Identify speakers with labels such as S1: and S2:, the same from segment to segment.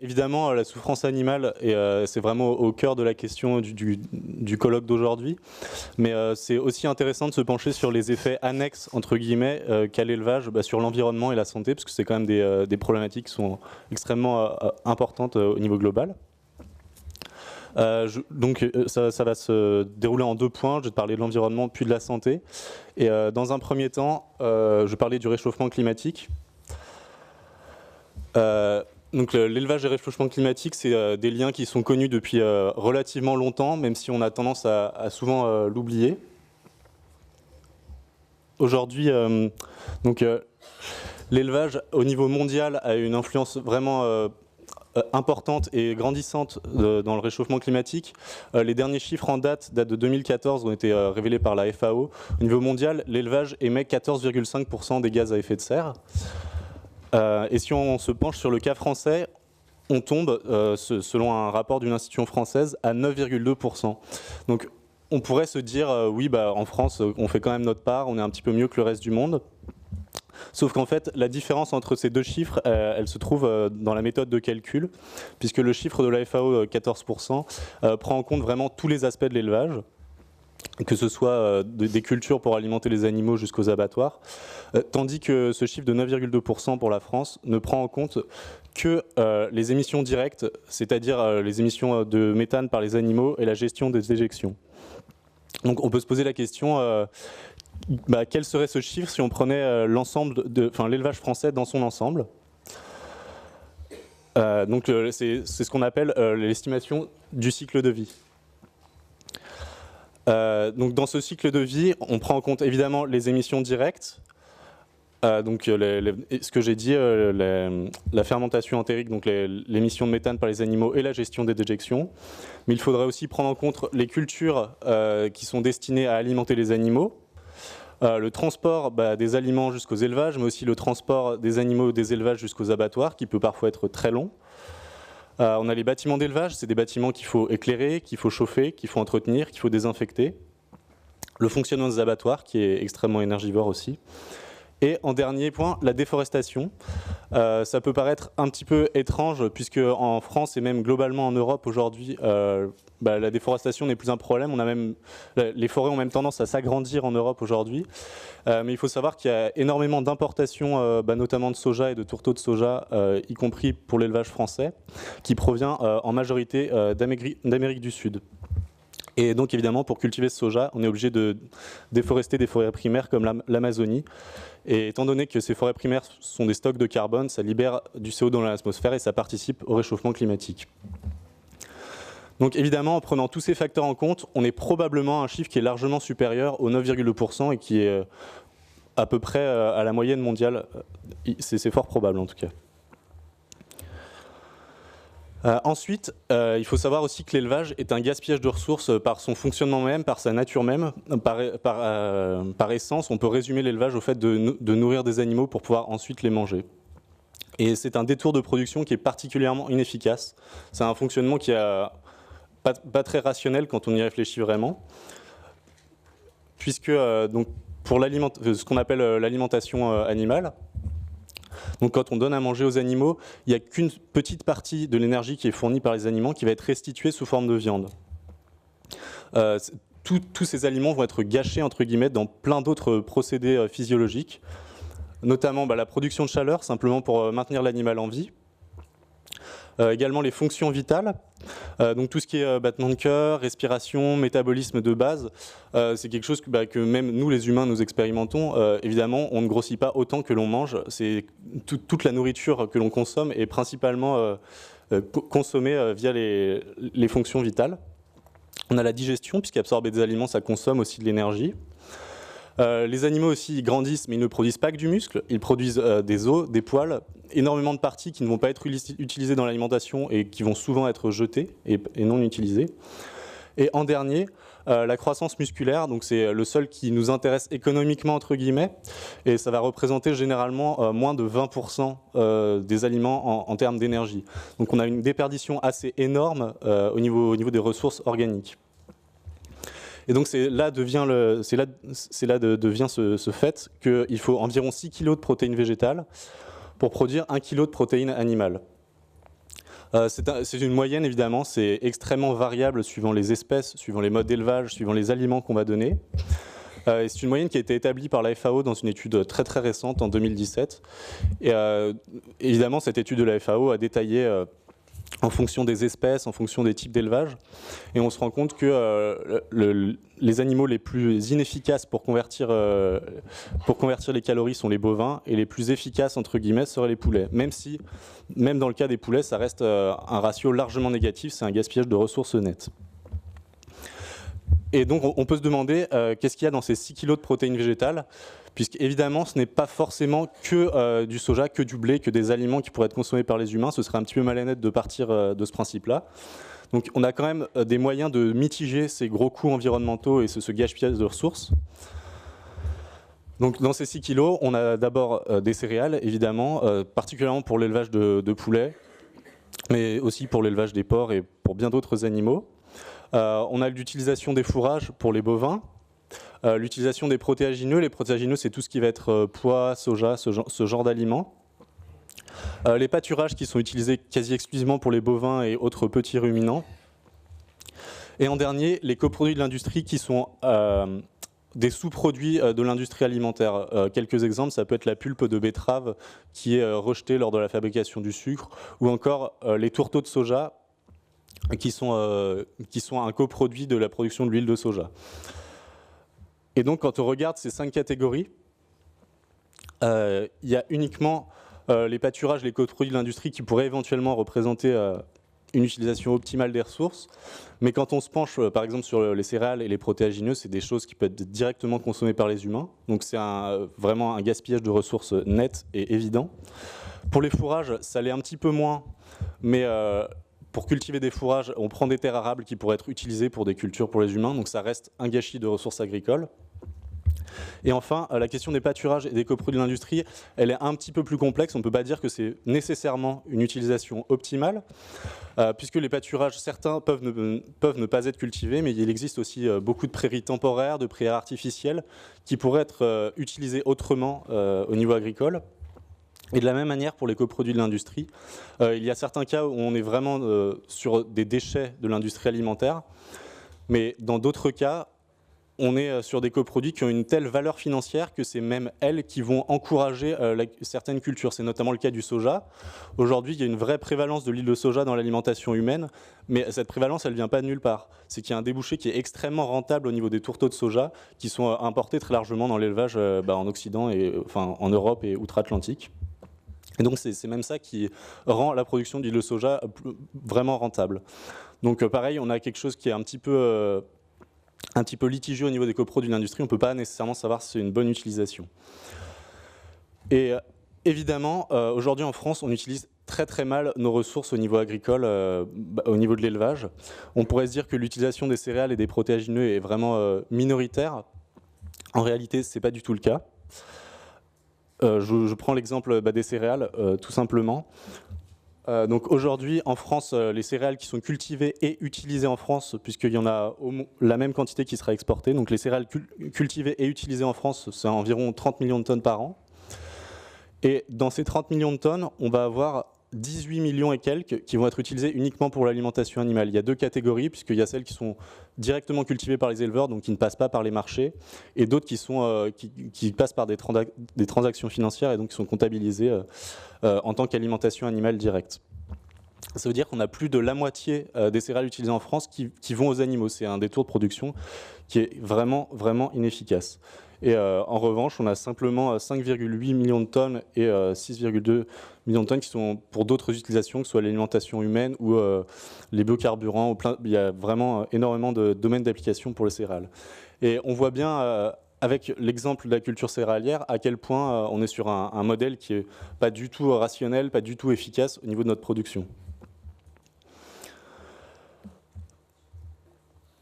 S1: Évidemment, la souffrance animale, et c'est vraiment au cœur de la question du colloque d'aujourd'hui. Mais c'est aussi intéressant de se pencher sur les effets annexes, entre guillemets, qu'a l'élevage sur l'environnement et la santé, parce que c'est quand même des problématiques qui sont extrêmement importantes au niveau global. Ça va se dérouler en 2 points. Je vais te parler de l'environnement puis de la santé. Et dans un premier temps, je vais parler du réchauffement climatique. Donc l'élevage et le réchauffement climatique, c'est des liens qui sont connus depuis relativement longtemps, même si on a tendance à souvent l'oublier. Aujourd'hui, l'élevage au niveau mondial a une influence vraiment importante et grandissante dans le réchauffement climatique. Les derniers chiffres en date de 2014 ont été révélés par la FAO. Au niveau mondial, l'élevage émet 14,5% des gaz à effet de serre. Et si on se penche sur le cas français, on tombe, selon un rapport d'une institution française, à 9,2%. Donc on pourrait se dire, oui, en France, on fait quand même notre part, on est un petit peu mieux que le reste du monde. Sauf qu'en fait, la différence entre ces deux chiffres, elle se trouve dans la méthode de calcul, puisque le chiffre de la FAO, 14%, prend en compte vraiment tous les aspects de l'élevage, que ce soit des cultures pour alimenter les animaux jusqu'aux abattoirs, tandis que ce chiffre de 9,2% pour la France ne prend en compte que les émissions directes, c'est-à-dire les émissions de méthane par les animaux et la gestion des éjections. Donc on peut se poser la question, quel serait ce chiffre si on prenait l'élevage français dans son ensemble. C'est ce qu'on appelle l'estimation du cycle de vie. Donc dans ce cycle de vie, on prend en compte évidemment les émissions directes, ce que j'ai dit, la fermentation entérique, donc l'émission de méthane par les animaux et la gestion des déjections. Mais il faudrait aussi prendre en compte les cultures qui sont destinées à alimenter les animaux, le transport des aliments jusqu'aux élevages, mais aussi le transport des animaux des élevages jusqu'aux abattoirs, qui peut parfois être très long. On a les bâtiments d'élevage, c'est des bâtiments qu'il faut éclairer, qu'il faut chauffer, qu'il faut entretenir, qu'il faut désinfecter. Le fonctionnement des abattoirs, qui est extrêmement énergivore aussi. Et en dernier point, la déforestation. Ça peut paraître un petit peu étrange, puisque en France et même globalement en Europe aujourd'hui, la déforestation n'est plus un problème. Les forêts ont même tendance à s'agrandir en Europe aujourd'hui. Mais il faut savoir qu'il y a énormément d'importations, notamment de soja et de tourteaux de soja, y compris pour l'élevage français, qui provient en majorité d'Amérique du Sud. Et donc évidemment, pour cultiver ce soja, on est obligé de déforester des forêts primaires comme l'Amazonie. Et étant donné que ces forêts primaires sont des stocks de carbone, ça libère du CO2 dans l'atmosphère et ça participe au réchauffement climatique. Donc évidemment, en prenant tous ces facteurs en compte, on est probablement à un chiffre qui est largement supérieur aux 9,2% et qui est à peu près à la moyenne mondiale. C'est fort probable en tout cas. Ensuite, il faut savoir aussi que l'élevage est un gaspillage de ressources par son fonctionnement même, par sa nature même. Par essence, on peut résumer l'élevage au fait de nourrir des animaux pour pouvoir ensuite les manger. Et c'est un détour de production qui est particulièrement inefficace. C'est un fonctionnement qui est pas très rationnel quand on y réfléchit vraiment, puisque pour ce qu'on appelle l'alimentation animale, donc quand on donne à manger aux animaux, il n'y a qu'une petite partie de l'énergie qui est fournie par les animaux qui va être restituée sous forme de viande. Tous ces aliments vont être gâchés entre guillemets dans plein d'autres procédés physiologiques, notamment la production de chaleur simplement pour maintenir l'animal en vie. Également les fonctions vitales, donc tout ce qui est battement de cœur, respiration, métabolisme de base, c'est quelque chose que même nous les humains nous expérimentons. Évidemment, on ne grossit pas autant que l'on mange. Toute la nourriture que l'on consomme est principalement consommée via les fonctions vitales. On a la digestion, puisqu'absorber des aliments, ça consomme aussi de l'énergie. Les animaux aussi ils grandissent, mais ils ne produisent pas que du muscle, ils produisent des os, des poils, énormément de parties qui ne vont pas être utilisées dans l'alimentation et qui vont souvent être jetées et non utilisées. Et en dernier, la croissance musculaire, donc c'est le seul qui nous intéresse économiquement entre guillemets, et ça va représenter généralement moins de 20% des aliments en termes d'énergie. Donc on a une déperdition assez énorme au niveau des ressources organiques. Et donc c'est là devient ce fait qu'il faut environ 6 kg de protéines végétales pour produire 1 kg de protéines animales. C'est une moyenne, évidemment, c'est extrêmement variable suivant les espèces, suivant les modes d'élevage, suivant les aliments qu'on va donner. C'est une moyenne qui a été établie par la FAO dans une étude très très récente, en 2017. Et évidemment, cette étude de la FAO a détaillé en fonction des espèces, en fonction des types d'élevage. Et on se rend compte que les animaux les plus inefficaces pour convertir les calories sont les bovins, et les plus efficaces, entre guillemets, seraient les poulets. Même dans le cas des poulets, ça reste un ratio largement négatif, c'est un gaspillage de ressources nettes. Et donc on peut se demander qu'est-ce qu'il y a dans ces 6 kg de protéines végétales, puisqu'évidemment ce n'est pas forcément que du soja, que du blé, que des aliments qui pourraient être consommés par les humains. Ce serait un petit peu malhonnête de partir de ce principe-là. Donc on a quand même des moyens de mitiger ces gros coûts environnementaux et ce gaspillage de ressources. Donc dans ces 6 kg, on a d'abord des céréales, évidemment, particulièrement pour l'élevage de poulets, mais aussi pour l'élevage des porcs et pour bien d'autres animaux. On a l'utilisation des fourrages pour les bovins, l'utilisation des protéagineux. Les protéagineux, c'est tout ce qui va être pois, soja, ce genre d'aliments. Les pâturages qui sont utilisés quasi exclusivement pour les bovins et autres petits ruminants. Et en dernier, les coproduits de l'industrie qui sont des sous-produits de l'industrie alimentaire. Quelques exemples, ça peut être la pulpe de betterave qui est rejetée lors de la fabrication du sucre, ou encore les tourteaux de soja qui sont un coproduit de la production de l'huile de soja. Et donc quand on regarde ces 5 catégories, il y a uniquement les pâturages, les coproduits de l'industrie qui pourraient éventuellement représenter une utilisation optimale des ressources. Mais quand on se penche par exemple sur les céréales et les protéagineux, c'est des choses qui peuvent être directement consommées par les humains. Donc c'est vraiment un gaspillage de ressources net et évident. Pour les fourrages, ça l'est un petit peu moins, mais pour cultiver des fourrages, on prend des terres arables qui pourraient être utilisées pour des cultures pour les humains, donc ça reste un gâchis de ressources agricoles. Et enfin, la question des pâturages et des coproduits de l'industrie, elle est un petit peu plus complexe. On ne peut pas dire que c'est nécessairement une utilisation optimale, puisque les pâturages, certains peuvent ne pas être cultivés, mais il existe aussi beaucoup de prairies temporaires, de prairies artificielles, qui pourraient être utilisées autrement au niveau agricole. Et de la même manière pour les coproduits de l'industrie, il y a certains cas où on est vraiment sur des déchets de l'industrie alimentaire, mais dans d'autres cas, on est sur des coproduits qui ont une telle valeur financière que c'est même elles qui vont encourager certaines cultures. C'est notamment le cas du soja. Aujourd'hui, il y a une vraie prévalence de l'huile de soja dans l'alimentation humaine, mais cette prévalence, elle ne vient pas de nulle part. C'est qu'il y a un débouché qui est extrêmement rentable au niveau des tourteaux de soja, qui sont importés très largement dans l'élevage en Occident, en Europe et outre-Atlantique. Et donc c'est même ça qui rend la production d'huile de soja vraiment rentable. Donc pareil, on a quelque chose qui est un petit peu litigieux au niveau des coproduits de l'industrie. On ne peut pas nécessairement savoir si c'est une bonne utilisation. Et évidemment, aujourd'hui en France, on utilise très très mal nos ressources au niveau agricole, au niveau de l'élevage. On pourrait se dire que l'utilisation des céréales et des protéagineux est vraiment minoritaire. En réalité, ce n'est pas du tout le cas. Je prends l'exemple des céréales, tout simplement. Donc aujourd'hui, en France, les céréales qui sont cultivées et utilisées en France, puisqu'il y en a la même quantité qui sera exportée, donc les céréales cultivées et utilisées en France, c'est environ 30 millions de tonnes par an. Et dans ces 30 millions de tonnes, on va avoir 18 millions et quelques qui vont être utilisés uniquement pour l'alimentation animale. Il y a deux catégories, puisqu'il y a celles qui sont directement cultivées par les éleveurs, donc qui ne passent pas par les marchés, et d'autres qui passent par des transactions financières et donc qui sont comptabilisées en tant qu'alimentation animale directe. Ça veut dire qu'on a plus de la moitié des céréales utilisées en France qui vont aux animaux. C'est un détour de production qui est vraiment, vraiment inefficace. Et en revanche, on a simplement 5,8 millions de tonnes et 6,2 millions de tonnes qui sont pour d'autres utilisations, que ce soit l'alimentation humaine ou les biocarburants. Il y a vraiment énormément de domaines d'application pour les céréales. Et on voit bien, avec l'exemple de la culture céréalière, à quel point on est sur un modèle qui n'est pas du tout rationnel, pas du tout efficace au niveau de notre production.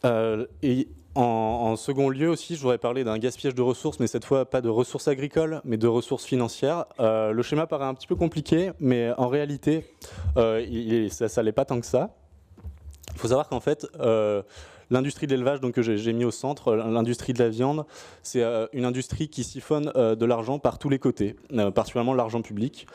S1: Et en second lieu aussi, je voudrais parler d'un gaspillage de ressources, mais cette fois pas de ressources agricoles, mais de ressources financières. Le schéma paraît un petit peu compliqué, mais en réalité, ça l'est pas tant que ça. Il faut savoir qu'en fait, l'industrie de l'élevage, donc que j'ai mis au centre, l'industrie de la viande, c'est une industrie qui siphonne de l'argent par tous les côtés, particulièrement l'argent public.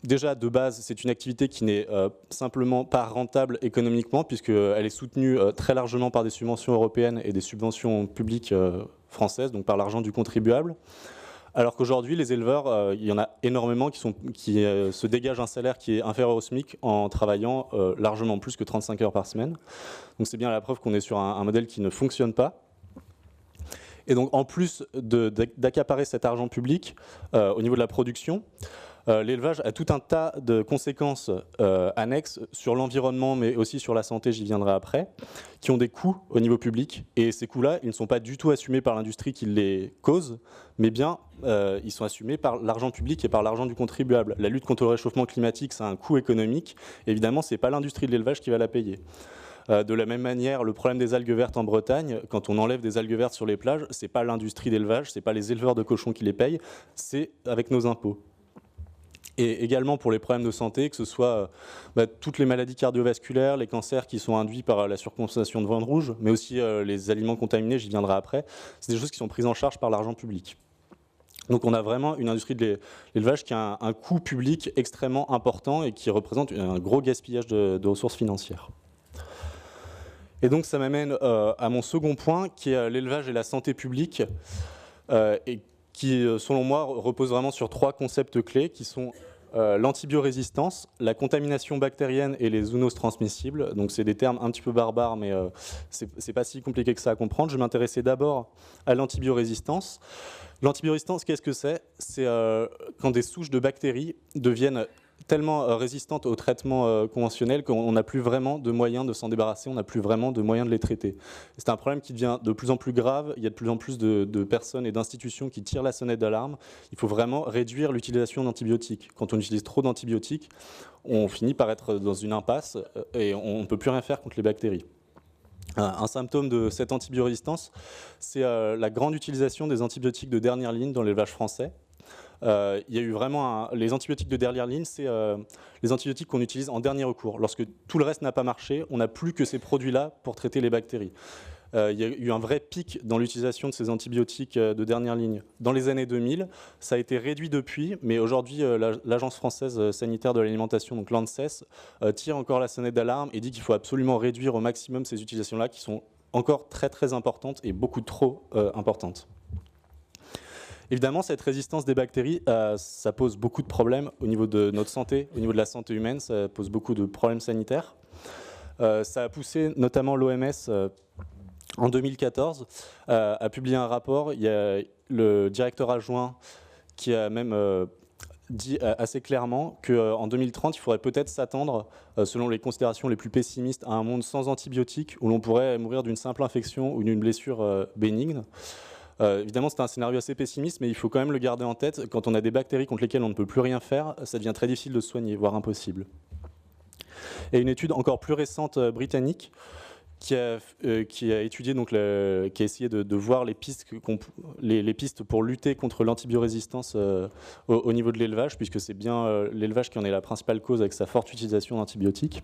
S1: déjà, de base, c'est une activité qui n'est simplement pas rentable économiquement, puisqu'elle est soutenue très largement par des subventions européennes et des subventions publiques françaises, donc par l'argent du contribuable. Alors qu'aujourd'hui, les éleveurs, il y en a énormément qui se dégagent un salaire qui est inférieur au SMIC en travaillant largement plus que 35 heures par semaine. Donc c'est bien la preuve qu'on est sur un modèle qui ne fonctionne pas. Et donc en plus d'accaparer cet argent public au niveau de la production, l'élevage a tout un tas de conséquences annexes sur l'environnement, mais aussi sur la santé, j'y viendrai après, qui ont des coûts au niveau public. Et ces coûts-là, ils ne sont pas du tout assumés par l'industrie qui les cause, mais bien ils sont assumés par l'argent public et par l'argent du contribuable. La lutte contre le réchauffement climatique, ça a un coût économique. Évidemment, ce n'est pas l'industrie de l'élevage qui va la payer. De la même manière, le problème des algues vertes en Bretagne, quand on enlève des algues vertes sur les plages, ce n'est pas l'industrie d'élevage, ce n'est pas les éleveurs de cochons qui les payent, c'est avec nos impôts. Et également pour les problèmes de santé, que ce soit toutes les maladies cardiovasculaires, les cancers qui sont induits par la surconsommation de viande rouge, mais aussi les aliments contaminés, j'y viendrai après, c'est des choses qui sont prises en charge par l'argent public. Donc on a vraiment une industrie de l'élevage qui a un coût public extrêmement important et qui représente un gros gaspillage de ressources financières. Et donc ça m'amène à mon second point, qui est l'élevage et la santé publique, et qui, selon moi, repose vraiment sur trois concepts clés, qui sont l'antibiorésistance, la contamination bactérienne et les zoonoses transmissibles. Donc c'est des termes un petit peu barbares, mais c'est pas si compliqué que ça à comprendre. Je vais m'intéresser d'abord à l'antibiorésistance. L'antibiorésistance, qu'est-ce que c'est ? C'est quand des souches de bactéries deviennent tellement résistantes au traitement conventionnel qu'on n'a plus vraiment de moyens de s'en débarrasser, on n'a plus vraiment de moyens de les traiter. C'est un problème qui devient de plus en plus grave, il y a de plus en plus de personnes et d'institutions qui tirent la sonnette d'alarme. Il faut vraiment réduire l'utilisation d'antibiotiques. Quand on utilise trop d'antibiotiques, on finit par être dans une impasse et on ne peut plus rien faire contre les bactéries. Un symptôme de cette antibiorésistance, c'est la grande utilisation des antibiotiques de dernière ligne dans l'élevage français. Il y a eu vraiment les antibiotiques de dernière ligne, c'est les antibiotiques qu'on utilise en dernier recours. Lorsque tout le reste n'a pas marché, on n'a plus que ces produits-là pour traiter les bactéries. Il y a eu un vrai pic dans l'utilisation de ces antibiotiques de dernière ligne dans les années 2000. Ça a été réduit depuis, mais aujourd'hui, l'Agence française sanitaire de l'alimentation, donc l'ANSES, tire encore la sonnette d'alarme et dit qu'il faut absolument réduire au maximum ces utilisations-là qui sont encore très très importantes et beaucoup trop importantes. Évidemment, cette résistance des bactéries, ça pose beaucoup de problèmes au niveau de notre santé, au niveau de la santé humaine, ça pose beaucoup de problèmes sanitaires. Ça a poussé notamment l'OMS en 2014 à publier un rapport. Il y a le directeur adjoint qui a même dit assez clairement qu'en 2030, il faudrait peut-être s'attendre, selon les considérations les plus pessimistes, à un monde sans antibiotiques où l'on pourrait mourir d'une simple infection ou d'une blessure bénigne. Évidemment, c'est un scénario assez pessimiste, mais il faut quand même le garder en tête. Quand on a des bactéries contre lesquelles on ne peut plus rien faire, ça devient très difficile de se soigner, voire impossible. Et une étude encore plus récente britannique qui a étudié, donc qui a essayé de voir les pistes pour lutter contre l'antibiorésistance au niveau de l'élevage, puisque c'est bien l'élevage qui en est la principale cause avec sa forte utilisation d'antibiotiques.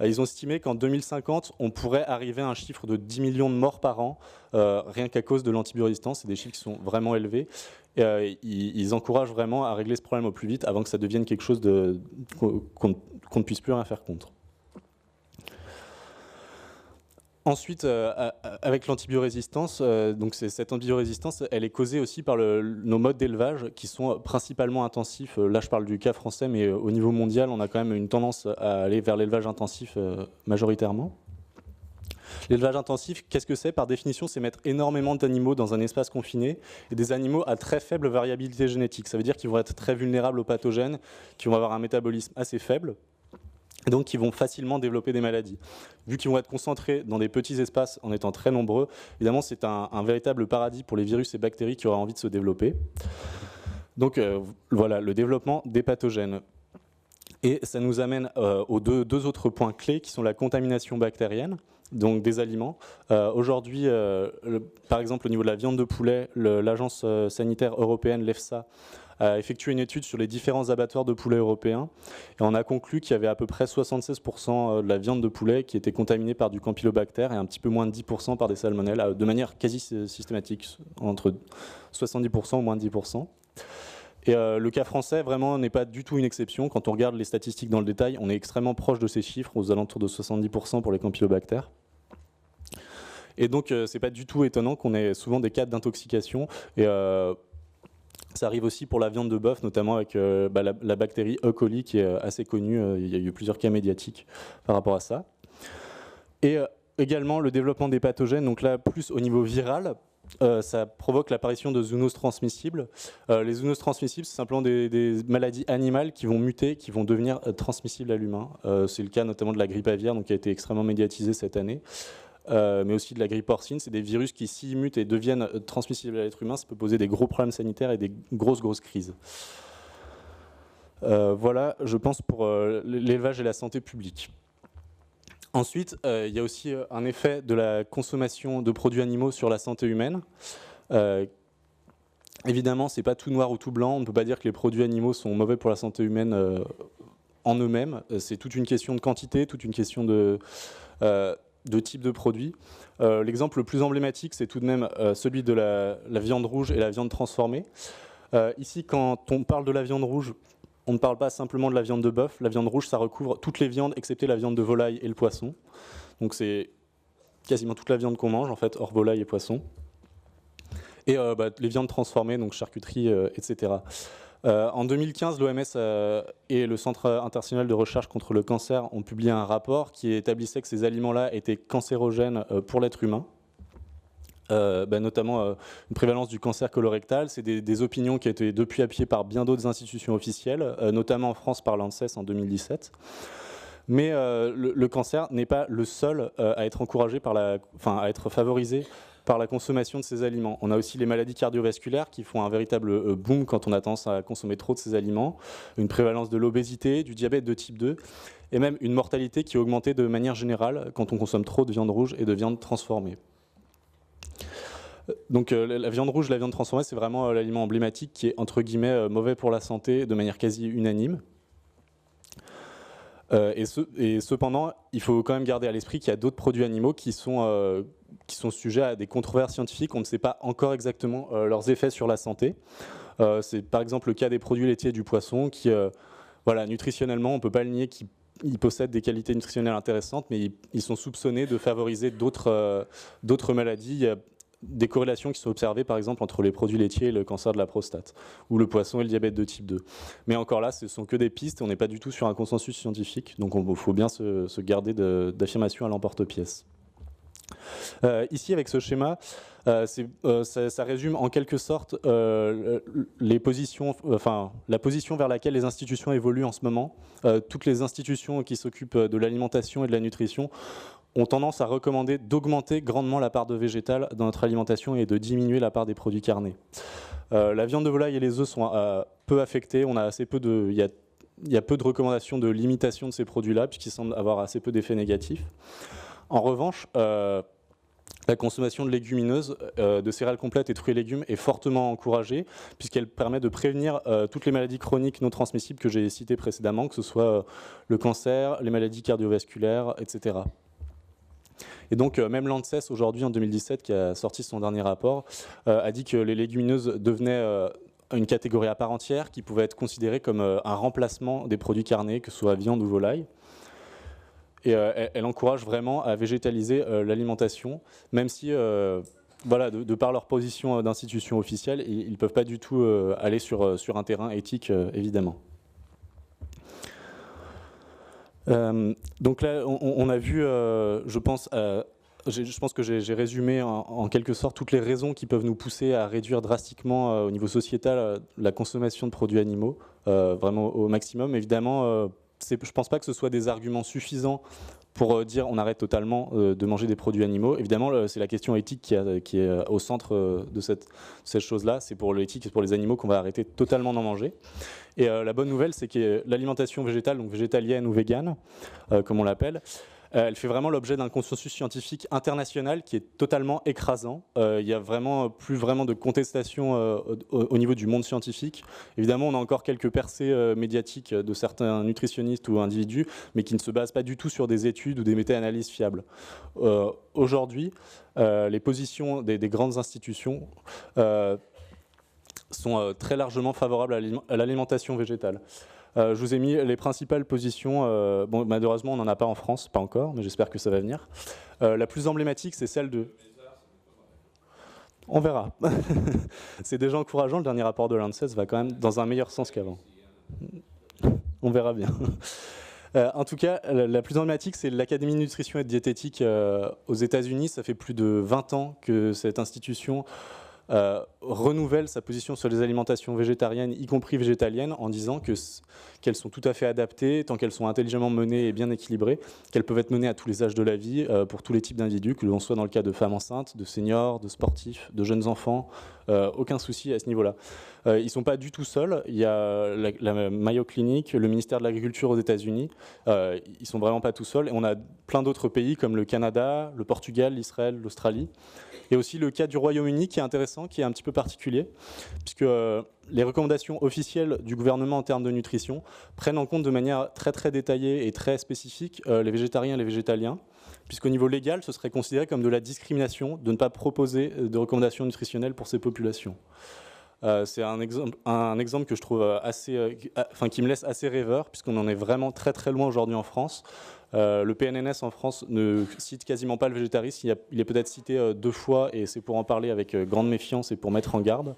S1: Ils ont estimé qu'en 2050, on pourrait arriver à un chiffre de 10 millions de morts par an, rien qu'à cause de l'antibiorésistance. C'est des chiffres qui sont vraiment élevés. Et, ils encouragent vraiment à régler ce problème au plus vite avant que ça devienne quelque chose qu'on ne puisse plus rien faire contre. Ensuite, avec l'antibiorésistance, donc cette antibiorésistance, elle est causée aussi par nos modes d'élevage qui sont principalement intensifs. Là, je parle du cas français, mais au niveau mondial, on a quand même une tendance à aller vers l'élevage intensif majoritairement. L'élevage intensif, qu'est-ce que c'est ? Par définition, c'est mettre énormément d'animaux dans un espace confiné et des animaux à très faible variabilité génétique. Ça veut dire qu'ils vont être très vulnérables aux pathogènes, qui vont avoir un métabolisme assez faible, et donc qui vont facilement développer des maladies. Vu qu'ils vont être concentrés dans des petits espaces en étant très nombreux, évidemment c'est un véritable paradis pour les virus et bactéries qui auraient envie de se développer. Donc voilà, le développement des pathogènes. Et ça nous amène aux deux autres points clés qui sont la contamination bactérienne, donc des aliments. Aujourd'hui, par exemple au niveau de la viande de poulet, l'agence sanitaire européenne, l'EFSA, a effectué une étude sur les différents abattoirs de poulet européens et on a conclu qu'il y avait à peu près 76% de la viande de poulet qui était contaminée par du campylobacter et un petit peu moins de 10% par des salmonelles, de manière quasi systématique, entre 70% ou moins de 10%. Et le cas français, vraiment, n'est pas du tout une exception. Quand on regarde les statistiques dans le détail, on est extrêmement proche de ces chiffres, aux alentours de 70% pour les campylobactères. Et donc, c'est pas du tout étonnant qu'on ait souvent des cas d'intoxication. Et ça arrive aussi pour la viande de bœuf, notamment avec la bactérie E. coli, qui est assez connue. Il y a eu plusieurs cas médiatiques par rapport à ça. Et également, le développement des pathogènes, donc là, plus au niveau viral, ça provoque l'apparition de zoonoses transmissibles. Les zoonoses transmissibles, c'est simplement des maladies animales qui vont muter, qui vont devenir transmissibles à l'humain. C'est le cas notamment de la grippe aviaire, donc, qui a été extrêmement médiatisée cette année. Mais aussi de la grippe porcine, c'est des virus qui, s'ils mutent et deviennent transmissibles à l'être humain, ça peut poser des gros problèmes sanitaires et des grosses crises. Voilà, je pense, pour l'élevage et la santé publique. Ensuite, il y a aussi un effet de la consommation de produits animaux sur la santé humaine. Évidemment, c'est pas tout noir ou tout blanc. On ne peut pas dire que les produits animaux sont mauvais pour la santé humaine en eux-mêmes. C'est toute une question de quantité, toute une question de type de produit. L'exemple le plus emblématique, c'est tout de même celui de la viande rouge et la viande transformée. Ici, quand on parle de la viande rouge, on ne parle pas simplement de la viande de bœuf. La viande rouge, ça recouvre toutes les viandes, excepté la viande de volaille et le poisson. Donc c'est quasiment toute la viande qu'on mange, en fait, hors volaille et poisson. Et les viandes transformées, donc charcuterie, etc. En 2015, l'OMS et le Centre international de recherche contre le cancer ont publié un rapport qui établissait que ces aliments-là étaient cancérogènes pour l'être humain. Notamment une prévalence du cancer colorectal. C'est des opinions qui ont été depuis appuyées par bien d'autres institutions officielles, notamment en France par l'ANSES en 2017. Mais le cancer n'est pas le seul à être encouragé à être favorisé par la consommation de ces aliments. On a aussi les maladies cardiovasculaires qui font un véritable boom quand on a tendance à consommer trop de ces aliments, une prévalence de l'obésité, du diabète de type 2, et même une mortalité qui a augmenté de manière générale quand on consomme trop de viande rouge et de viande transformée. Donc la viande rouge, la viande transformée, c'est vraiment l'aliment emblématique qui est entre guillemets mauvais pour la santé de manière quasi unanime. Et cependant, il faut quand même garder à l'esprit qu'il y a d'autres produits animaux qui sont sujets à des controverses scientifiques. On ne sait pas encore exactement leurs effets sur la santé. C'est par exemple le cas des produits laitiers et du poisson qui, nutritionnellement, on ne peut pas le nier, qu'ils possèdent des qualités nutritionnelles intéressantes, mais ils sont soupçonnés de favoriser d'autres maladies. Il y a des corrélations qui sont observées par exemple entre les produits laitiers et le cancer de la prostate, ou le poisson et le diabète de type 2. Mais encore là, ce sont que des pistes, on n'est pas du tout sur un consensus scientifique, donc il faut bien se garder d'affirmations à l'emporte-pièce. Ici, avec ce schéma, ça résume en quelque sorte la position vers laquelle les institutions évoluent en ce moment. Toutes les institutions qui s'occupent de l'alimentation et de la nutrition ont tendance à recommander d'augmenter grandement la part de végétal dans notre alimentation et de diminuer la part des produits carnés. La viande de volaille et les œufs sont peu affectés. On a assez peu il y a peu de recommandations de limitation de ces produits-là, puisqu'ils semblent avoir assez peu d'effets négatifs. En revanche, la consommation de légumineuses, de céréales complètes et de fruits et légumes est fortement encouragée, puisqu'elle permet de prévenir toutes les maladies chroniques non transmissibles que j'ai citées précédemment, que ce soit le cancer, les maladies cardiovasculaires, etc. Et donc même l'ANSES aujourd'hui en 2017 qui a sorti son dernier rapport a dit que les légumineuses devenaient une catégorie à part entière qui pouvait être considérée comme un remplacement des produits carnés, que ce soit viande ou volaille. Et elle encourage vraiment à végétaliser l'alimentation, même si de par leur position d'institution officielle, ils ne peuvent pas du tout aller sur un terrain éthique évidemment. Donc là, on a vu, je pense que j'ai résumé en quelque sorte toutes les raisons qui peuvent nous pousser à réduire drastiquement au niveau sociétal la consommation de produits animaux, vraiment au maximum. Évidemment, je ne pense pas que ce soit des arguments suffisants pour dire on arrête totalement de manger des produits animaux. Évidemment, c'est la question éthique qui est au centre de cette chose-là. C'est pour l'éthique et pour les animaux qu'on va arrêter totalement d'en manger. Et la bonne nouvelle, c'est que l'alimentation végétale, donc végétalienne ou végane, comme on l'appelle, elle fait vraiment l'objet d'un consensus scientifique international qui est totalement écrasant. Il n'y a plus vraiment de contestation au niveau du monde scientifique. Évidemment, on a encore quelques percées médiatiques de certains nutritionnistes ou individus, mais qui ne se basent pas du tout sur des études ou des méta-analyses fiables. Aujourd'hui, les positions des grandes institutions sont très largement favorables à l'alimentation végétale. Je vous ai mis les principales positions. Bon, malheureusement, on n'en a pas en France, pas encore, mais j'espère que ça va venir. La plus emblématique, c'est celle de... On verra. C'est déjà encourageant, le dernier rapport de l'ANSES va quand même dans un meilleur sens qu'avant. On verra bien. En tout cas, la plus emblématique, c'est l'Académie de nutrition et de diététique aux États-Unis. Ça fait plus de 20 ans que cette institution renouvelle sa position sur les alimentations végétariennes, y compris végétaliennes, en disant qu'elles sont tout à fait adaptées, tant qu'elles sont intelligemment menées et bien équilibrées, qu'elles peuvent être menées à tous les âges de la vie, pour tous les types d'individus, que l'on soit dans le cas de femmes enceintes, de seniors, de sportifs, de jeunes enfants, aucun souci à ce niveau-là. Ils ne sont pas du tout seuls, il y a la Mayo Clinic, le ministère de l'Agriculture aux États-Unis, ils ne sont vraiment pas tout seuls, et on a plein d'autres pays comme le Canada, le Portugal, l'Israël, l'Australie. Il y a aussi le cas du Royaume-Uni qui est intéressant, qui est un petit peu particulier, puisque les recommandations officielles du gouvernement en termes de nutrition prennent en compte de manière très très détaillée et très spécifique les végétariens et les végétaliens, puisqu'au niveau légal, ce serait considéré comme de la discrimination de ne pas proposer de recommandations nutritionnelles pour ces populations. C'est un exemple que je trouve qui me laisse assez rêveur, puisqu'on en est vraiment très très loin aujourd'hui en France. Le PNNS en France ne cite quasiment pas le végétarisme, il est peut-être cité 2 fois, et c'est pour en parler avec grande méfiance et pour mettre en garde,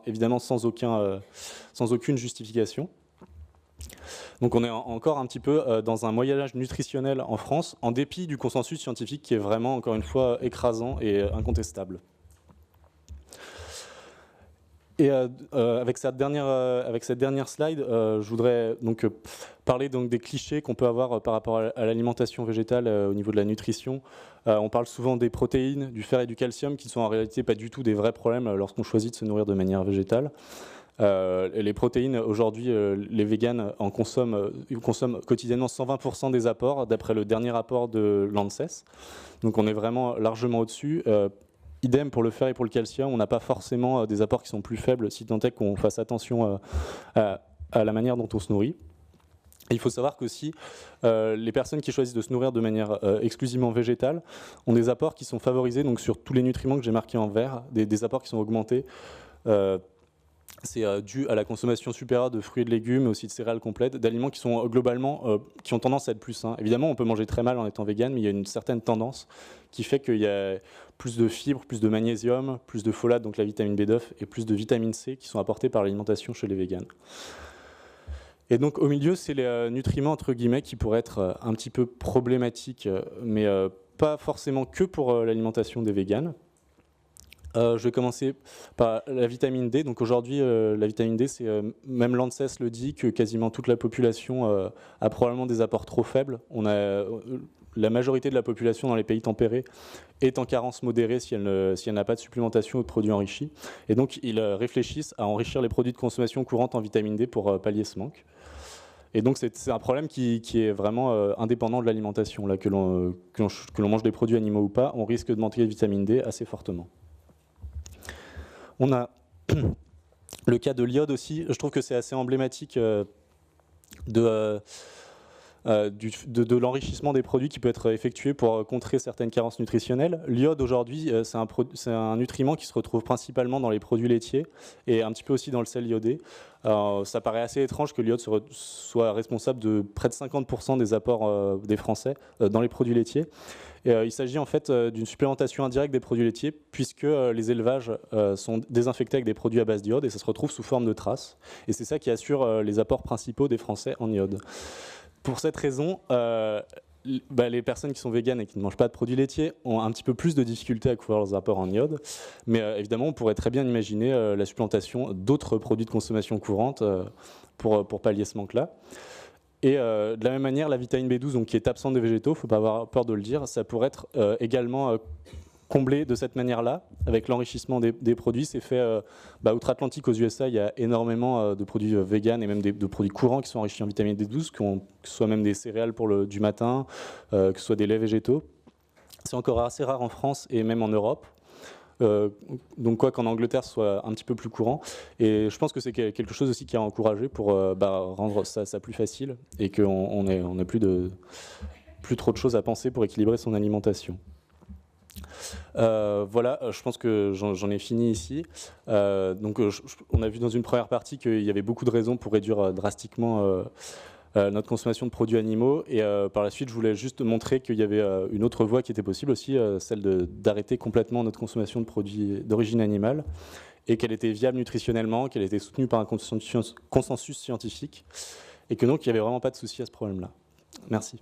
S1: évidemment sans aucune justification. Donc on est encore un petit peu dans un Moyen Âge nutritionnel en France, en dépit du consensus scientifique qui est vraiment, encore une fois, écrasant et incontestable. Et avec cette dernière slide, je voudrais donc parler donc des clichés qu'on peut avoir par rapport à l'alimentation végétale au niveau de la nutrition. On parle souvent des protéines, du fer et du calcium, qui ne sont en réalité pas du tout des vrais problèmes lorsqu'on choisit de se nourrir de manière végétale. Les protéines, aujourd'hui, les véganes consomment quotidiennement 120% des apports, d'après le dernier rapport de l'ANSES. Donc on est vraiment largement au-dessus. Idem pour le fer et pour le calcium, on n'a pas forcément des apports qui sont plus faibles, si tant est qu'on fasse attention à la manière dont on se nourrit. Et il faut savoir qu'aussi, les personnes qui choisissent de se nourrir de manière exclusivement végétale ont des apports qui sont favorisés, donc sur tous les nutriments que j'ai marqués en vert, des apports qui sont augmentés. C'est dû à la consommation supérieure de fruits et de légumes, mais aussi de céréales complètes, d'aliments qui sont globalement, qui ont tendance à être plus sains. Évidemment, on peut manger très mal en étant vegan, mais il y a une certaine tendance qui fait qu'il y a plus de fibres, plus de magnésium, plus de folate, donc la vitamine B9, et plus de vitamine C qui sont apportés par l'alimentation chez les végans. Et donc au milieu, c'est les nutriments entre guillemets qui pourraient être un petit peu problématiques, mais pas forcément que pour l'alimentation des véganes. Je vais commencer par la vitamine D. Donc aujourd'hui, la vitamine D, même l'ANSES le dit, que quasiment toute la population a probablement des apports trop faibles. La majorité de la population dans les pays tempérés est en carence modérée si elle n'a pas de supplémentation ou de produits enrichis. Et donc ils réfléchissent à enrichir les produits de consommation courante en vitamine D pour pallier ce manque. Et donc c'est un problème qui est vraiment indépendant de l'alimentation. Que l'on mange des produits animaux ou pas, on risque de manquer de vitamine D assez fortement. On a le cas de l'iode aussi. Je trouve que c'est assez emblématique de l'enrichissement des produits qui peut être effectué pour contrer certaines carences nutritionnelles. L'iode aujourd'hui, c'est un nutriment qui se retrouve principalement dans les produits laitiers et un petit peu aussi dans le sel iodé. Ça paraît assez étrange que l'iode soit responsable de près de 50% des apports des Français dans les produits laitiers. Il s'agit en fait d'une supplémentation indirecte des produits laitiers, puisque les élevages sont désinfectés avec des produits à base d'iode et ça se retrouve sous forme de traces. Et c'est ça qui assure les apports principaux des Français en iode. Pour cette raison, les personnes qui sont véganes et qui ne mangent pas de produits laitiers ont un petit peu plus de difficultés à couvrir leurs apports en iode. Mais évidemment, on pourrait très bien imaginer la supplémentation d'autres produits de consommation courante pour pallier ce manque-là. Et de la même manière, la vitamine B12, donc, qui est absente des végétaux, il ne faut pas avoir peur de le dire, ça pourrait être également comblé de cette manière-là, avec l'enrichissement des produits. C'est fait outre-Atlantique aux USA, il y a énormément de produits véganes et même de produits courants qui sont enrichis en vitamine B12, que ce soit même des céréales du matin, que ce soit des laits végétaux. C'est encore assez rare en France et même en Europe. Donc quoi qu'en Angleterre ce soit un petit peu plus courant, et je pense que c'est quelque chose aussi qui a encouragé pour rendre ça plus facile et qu'on n'ait plus trop de choses à penser pour équilibrer son alimentation. Voilà, je pense que j'en ai fini ici. On a vu dans une première partie qu'il y avait beaucoup de raisons pour réduire drastiquement notre consommation de produits animaux. Et par la suite, je voulais juste montrer qu'il y avait une autre voie qui était possible aussi, celle d'arrêter complètement notre consommation de produits d'origine animale, et qu'elle était viable nutritionnellement, qu'elle était soutenue par un consensus scientifique, et que donc il n'y avait vraiment pas de souci à ce problème-là. Merci.